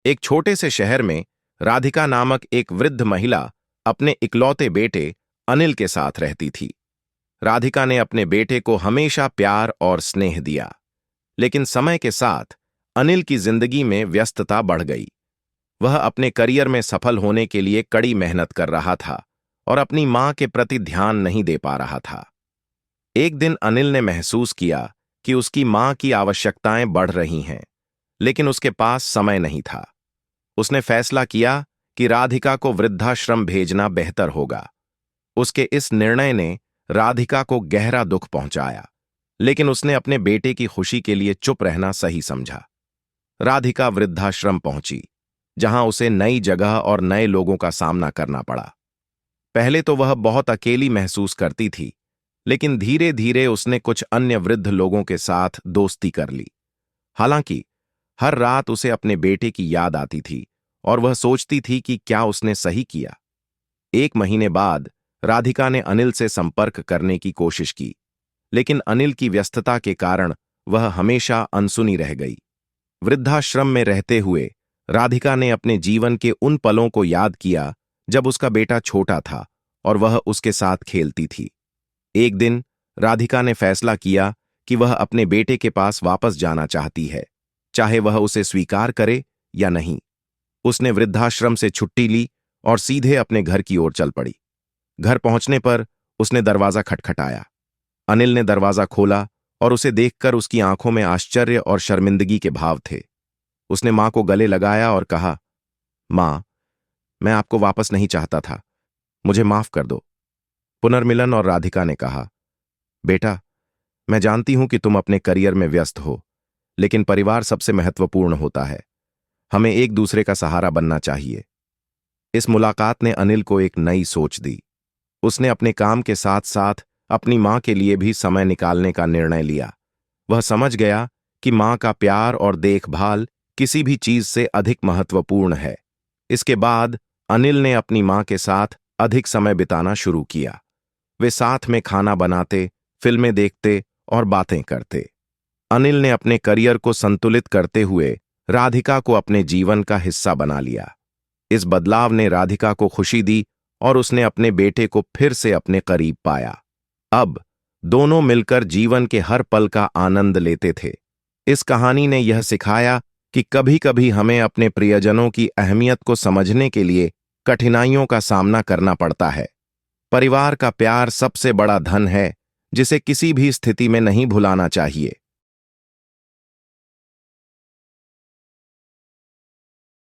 एक छोटे से शहर में राधिका नामक एक वृद्ध महिला अपने इकलौते बेटे अनिल के साथ रहती थी। राधिका ने अपने बेटे को हमेशा प्यार और स्नेह दिया, लेकिन समय के साथ अनिल की जिंदगी में व्यस्तता बढ़ गई। वह अपने करियर में सफल होने के लिए कड़ी मेहनत कर रहा था और अपनी मां के प्रति ध्यान नहीं दे पा रहा था। एक दिन अनिल ने महसूस किया कि उसकी मां की आवश्यकताएं बढ़ रही हैं, लेकिन उसके पास समय नहीं था। उसने फैसला किया कि राधिका को वृद्धाश्रम भेजना बेहतर होगा। उसके इस निर्णय ने राधिका को गहरा दुख पहुंचाया, लेकिन उसने अपने बेटे की खुशी के लिए चुप रहना सही समझा। राधिका वृद्धाश्रम पहुंची, जहां उसे नई जगह और नए लोगों का सामना करना पड़ा। पहले तो वह बहुत अकेली महसूस करती थी, लेकिन धीरे धीरे उसने कुछ अन्य वृद्ध लोगों के साथ दोस्ती कर ली। हालांकि हर रात उसे अपने बेटे की याद आती थी और वह सोचती थी कि क्या उसने सही किया। एक महीने बाद राधिका ने अनिल से संपर्क करने की कोशिश की, लेकिन अनिल की व्यस्तता के कारण वह हमेशा अनसुनी रह गई। वृद्धाश्रम में रहते हुए राधिका ने अपने जीवन के उन पलों को याद किया जब उसका बेटा छोटा था और वह उसके साथ खेलती थी। एक दिन राधिका ने फैसला किया कि वह अपने बेटे के पास वापस जाना चाहती है, चाहे वह उसे स्वीकार करे या नहीं। उसने वृद्धाश्रम से छुट्टी ली और सीधे अपने घर की ओर चल पड़ी। घर पहुंचने पर उसने दरवाजा खटखटाया। अनिल ने दरवाजा खोला और उसे देखकर उसकी आंखों में आश्चर्य और शर्मिंदगी के भाव थे। उसने मां को गले लगाया और कहा, मां, मैं आपको वापस नहीं चाहता था, मुझे माफ कर दो। पुनर्मिलन और राधिका ने कहा, बेटा, मैं जानती हूं कि तुम अपने करियर में व्यस्त हो, लेकिन परिवार सबसे महत्वपूर्ण होता है। हमें एक दूसरे का सहारा बनना चाहिए। इस मुलाकात ने अनिल को एक नई सोच दी। उसने अपने काम के साथ साथ अपनी मां के लिए भी समय निकालने का निर्णय लिया। वह समझ गया कि मां का प्यार और देखभाल किसी भी चीज से अधिक महत्वपूर्ण है। इसके बाद अनिल ने अपनी मां के साथ अधिक समय बिताना शुरू किया। वे साथ में खाना बनाते, फिल्में देखते और बातें करते। अनिल ने अपने करियर को संतुलित करते हुए राधिका को अपने जीवन का हिस्सा बना लिया। इस बदलाव ने राधिका को खुशी दी और उसने अपने बेटे को फिर से अपने करीब पाया। अब दोनों मिलकर जीवन के हर पल का आनंद लेते थे। इस कहानी ने यह सिखाया कि कभी-कभी हमें अपने प्रियजनों की अहमियत को समझने के लिए कठिनाइयों का सामना करना पड़ता है। परिवार का प्यार सबसे बड़ा धन है, जिसे किसी भी स्थिति में नहीं भुलाना चाहिए।